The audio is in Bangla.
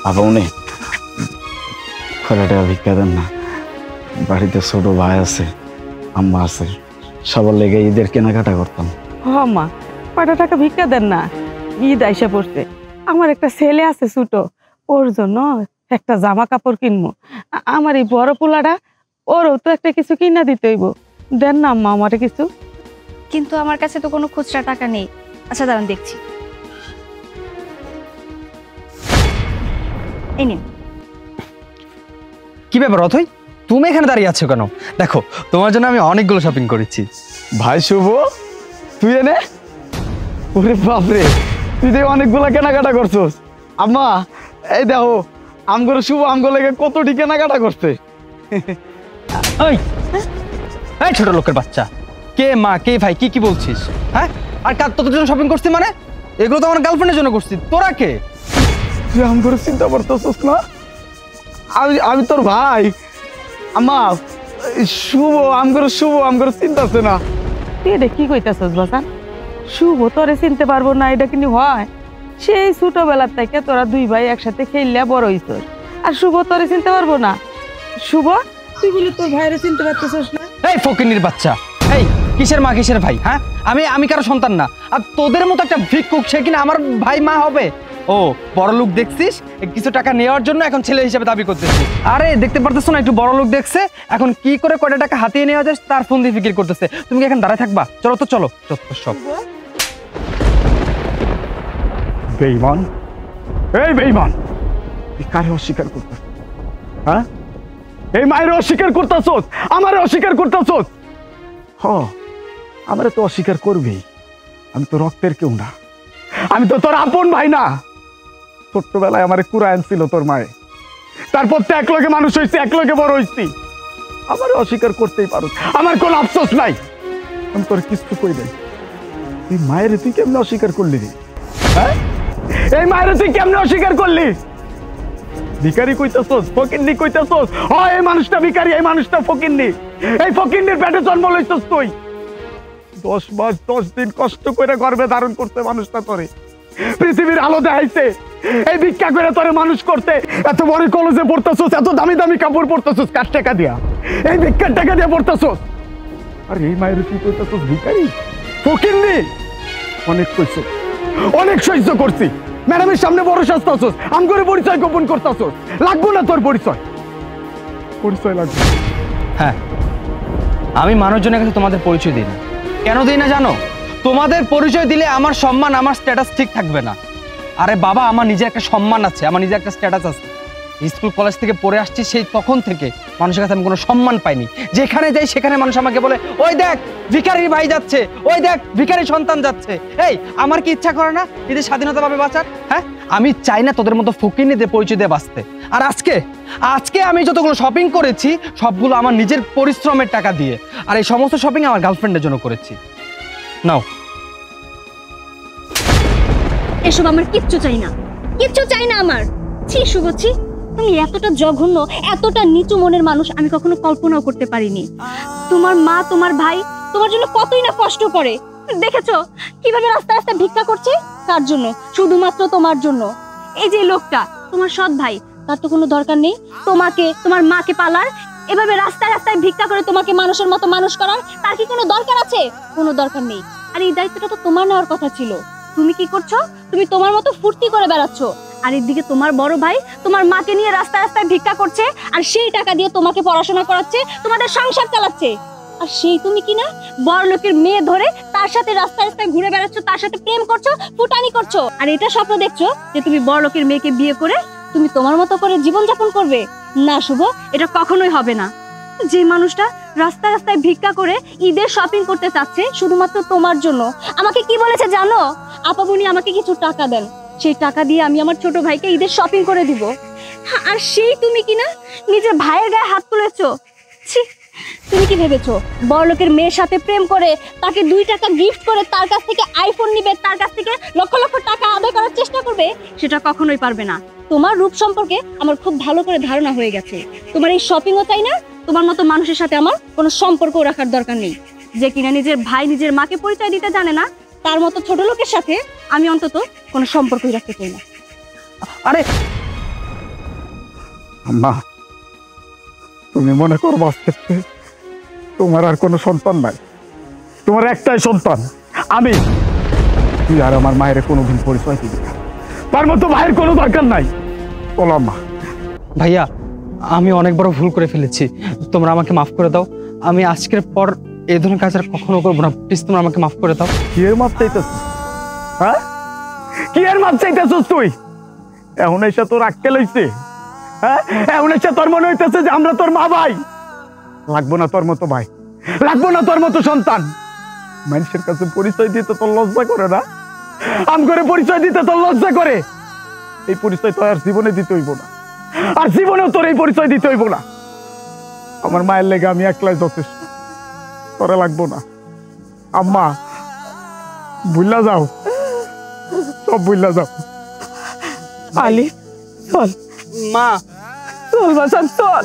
আপামনি কয়টা ভিক্ষা দেন না, বাড়িতে ছোট ভাই আছে, আম্মা আছে, সবার লেগে ঈদের কেনাকাটা করতাম। হ মা, কয়টা টাকা ভিক্ষা দেন না, ঈদ আইসা পড়ছে, আমার একটা ছেলে আছে ছোট, ওর জন্য একটা জামা কাপড় কিনবো, আমার এই বড় পোলাটা ওরও তো একটা কিছু কিনা দিতে হইব, দেন না আম্মা আমারে কিছু। কিন্তু আমার কাছে তো কোনো খুচরা টাকা নেই। আচ্ছা দাঁড়ান দেখছি, এই নিন। কি ব্যাপার অথই, তুমি এখানে দাঁড়িয়ে আছো কেন? দেখো তোমার জন্য আমি অনেকগুলো শপিং করেছি। ভাই শুভ, তুই এনে? ওরে বাপরে, তুই যে অনেকগুলা কেনাকাটা করছস। আম্মা এই দেখো, আমগরে শুভ আমগো লেগে কতটি কেনাকাটা করছে। এই এই ছোট লোকের বাচ্চা, কে মা কে ভাই কি কি বলছিস? হ্যাঁ, আর কার তোদের জন্য শপিং করছি মানে? এগুলো তো আমার গার্লফ্রেন্ডের জন্য করছি, তোরা কে? তুই আমগরে চিন্তা করতেছস না? আমি তোর ভাই। আম্মা শুভ আমগরে চিন্তাছে না। তুই এটা কি কইতাছস বাসান? শুভ তোরে চিনতে পারবো না এটা কিন্তু হয়? সেই ছোটবেলার থেকে তোরা দুই ভাই একসাথে খেললে বড় হইছস, আর শুভ তোরে চিনতে পারবো না? শুভ, তুই বলি তোর ভাইরে চিনতে পারতেছস না? এই ফকিন্নির বাচ্চা, এই কিসের মা কিসের ভাই? হ্যাঁ, আমি কারো সন্তান না, আর তোদের মতো একটা ভিক্ষুক সে কিনা আমার ভাই মা হবে? ও বড় লোক দেখছিস, কিছু টাকা নেওয়ার জন্য এখন ছেলে হিসেবে দাবি করতেছিস। আরে দেখতে পারতেছ না, একটু বড় লোক দেখছে, এখন কি করে কয়টা টাকা হাতিয়ে নেওয়া যায় তার ফোন দিয়ে ফিকির করতেছে। তুমি কি এখন দাঁড়ায় থাকবা? চলো তো চলো, সব বেঈমান, এই বেঈমান, তুই কারে অস্বীকার করতেছ? হ্যাঁ, এই মায়ের অস্বীকার করতেছস, আমারে অস্বীকার করতেছস? হ, আমারে তো অস্বীকার করবেই, আমি তো রক্তের কেউ না, আমি তো তোর আপন ভাই না। ছোট্টবেলায় আমারে কুড়ায় আনছিল তোর মায়ে, তারপর তো এক লগে মানুষ হয়েছি, এক লগে বড় হয়েছি, আমারে অস্বীকার করতেই পারো, আমার কোনো আফসোস নাই। আমি তোর কিছু কই দেই, তুই মায়ের তুই কেমনে অস্বীকার করলি রে? হ্যাঁ, এই মায়ের তুই কেমনে অস্বীকার করলি? ভিখারি কইতাছস, ফকিন্নি কইতাছস? এই মানুষটা ভিখারি, এই মানুষটা ফকিন্নি, এই ফকিন্নির পেটে জন্ম লইছস তুই। 10 মাস 10 দিন কষ্ট করে গর্ভে ধারণ করতে মানুষটা তোরে পৃথিবীর আলো দেখাইছে, এই ভিক্ষা করে তোরে মানুষ করতে। এত বড় কলেজে পড়তেছস, এত দামি দামি কাপড় পরতেছস কার টাকা দিয়া? এই ভিক্ষার টাকা দিয়া পড়তেছস। আর এই মায়ের তুই কইতাছস ভিখারি, ফকিন্নি? অনেক কইছ, অনেক সহ্য করছি, ম্যাডামের সামনে বড় সাজতাছস, আম করে পরিচয় গোপন করতাছস। লাগবো না তোর পরিচয় লাগবে? হ্যাঁ, আমি মানুষজনের কাছে তোমাদের পরিচয় দিই না। কেন দিই না জানো? তোমাদের পরিচয় দিলে আমার সম্মান, আমার স্ট্যাটাস ঠিক থাকবে না। আরে বাবা, আমার নিজের একটা সম্মান আছে, আমার নিজের একটা স্ট্যাটাস আছে। স্কুল কলেজ থেকে পড়ে আসছি, সেই তখন থেকে মানুষের কাছে আমি কোনো সম্মান পাইনি। যেখানে যাই সেখানে মানুষ আমাকে বলে, ওই দেখ ভিখারি ভাই যাচ্ছে, ওই দেখ ভিখারি সন্তান যাচ্ছে। এই আমার কি ইচ্ছা করে না এদের স্বাধীনতা পাবে বাঁচার? হ্যাঁ, আমি চাই না তোদের মতো ফকিরনিদের পরিচয় দিয়ে বাঁচতে। আর আজকে আমি যতগুলো শপিং করেছি সবগুলো আমার নিজের পরিশ্রমের টাকা দিয়ে, আর এই সমস্ত শপিং আমার গার্লফ্রেন্ডের জন্য করেছি। নাও, এসব আমার কিচ্ছু চাই না, কিচ্ছু চাই না আমার। ছি শুভছি, তুমি এতটা জঘন্য, এতটা নিচু মনের মানুষ আমি কখনো কল্পনাও করতে পারিনি। তোমার মা তোমার ভাই তোমার জন্য কতই না কষ্ট করে, দেখেছো কিভাবে রাস্তা রাস্তা ভিক্ষা করছে? কার জন্য? শুধুমাত্র তোমার জন্য। এই যে লোকটা তোমার সৎ ভাই, তার তো কোনো দরকার নেই তোমাকে, তোমার মাকে পালার, এভাবে রাস্তায় রাস্তায় ভিক্ষা করে তোমাকে মানুষের মতো মানুষ করার। তার কি কোনো দরকার আছে? কোনো দরকার নেই। আর এই দায়িত্বটা তো তোমার নেওয়ার কথা ছিল। তুমি কি করছো? তুমি তোমার মতো ফুর্তি করে বেড়াচ্ছ, আর এদিকে তোমার বড় ভাই তোমার মাকে নিয়ে রাস্তায় রাস্তায় ভিক্ষা করছে, আর সেই টাকা দিয়ে তোমাকে পড়াশোনা করাচ্ছে, তোমাদের সংসার চালাচ্ছে। আর সেই তুমি কিনা বড় লোকের মেয়ে ধরে তার সাথে রাস্তায় রাস্তায় ঘুরে বেড়াচ্ছ, তার সাথে প্রেম করছো, ফুটানি করছো, আর এটা স্বপ্ন দেখছো যে তুমি বড় লোকের মেয়েকে বিয়ে করে তুমি তোমার মতো করে জীবনযাপন করবে। না শুভ, এটা কখনোই হবে না। যে মানুষটা রাস্তায় রাস্তায় ভিক্ষা করে ঈদের শপিং করতে চাচ্ছে শুধুমাত্র তোমার জন্য, আমাকে কি বলেছে জানো? আপামনি আমাকে কিছু টাকা দেন, সেই টাকা দিয়ে আমি আমার ছোট ভাইকে ঈদের শপিং করে দিব। আর সেই তুমি কিনা নিজের ভাইয়ের গায়ে হাত তুলেছো। ছি, তুমি কি ভেবেছো বড়লোকের মেয়ের সাথে প্রেম করে তাকে 2 টাকা গিফট করে তার কাছ থেকে আইফোন নিবে, তার কাছ থেকে লক্ষ লক্ষ টাকা আদায় করার চেষ্টা করবে? সেটা কখনোই পারবে না। তোমার রূপ সম্পর্কে আমার খুব ভালো করে ধারণা হয়ে গেছে। তোমার এই শপিংও চাই না, তোমার মতো মানুষের সাথে আমার কোনো সম্পর্ক রাখার দরকার নেই। যে কিনা নিজের ভাই নিজের মাকে পরিচয় দিতে জানে না, তার মতো ছোট লোকের সাথে আমি অন্তত কোনো সম্পর্কই রাখতে চাই না। আরে আম্মা, তুমি মনে করো আজকে তোমার আর কোনো সন্তান নাই, তোমার একটাই সন্তান আমি। তুই আর আমার মায়ের কোনোদিন পরিচয় দিবি না, তার মতো ভাইয়ের কোনো দরকার নাই। বলো আম্মা। ভাইয়া, আমি অনেক বড় ভুল করে ফেলেছি, তোমরা আমাকে মাফ করে দাও। আমি আজকের পর এই ধরনের কাজ আর কখনো করবো না, প্লিজ তোমরা আমাকে মাফ করে দাও। কি এর মাপ চাইতেছ? হ্যাঁ, কি এর মাপ চাইতেছস তুই? এখন এসে তোর আক্কেল হইছে? হ্যাঁ, এখন এসে তোর মনে হইতেছে যে আমরা তোর মা ভাই? লাগবো না তোর মতো ভাই, লাগবো না তোর মতো সন্তান। মানুষের কাছে পরিচয় দিতে তোর লজ্জা করে না? আম করে পরিচয় দিতে তোর লজ্জা করে? এই পরিচয় তো আর জীবনে দিতে হইব না, আর জীবনেও তোর এই পরিচয় দিতে হইব না। আমার মায়ের লেগে আমি একলাই যথেষ্ট, তোরা লাগবো না। আম্মা, ভুল্লা যাও, সব ভুল্লা যাও। আলি চল, মা, চল বাসান চল।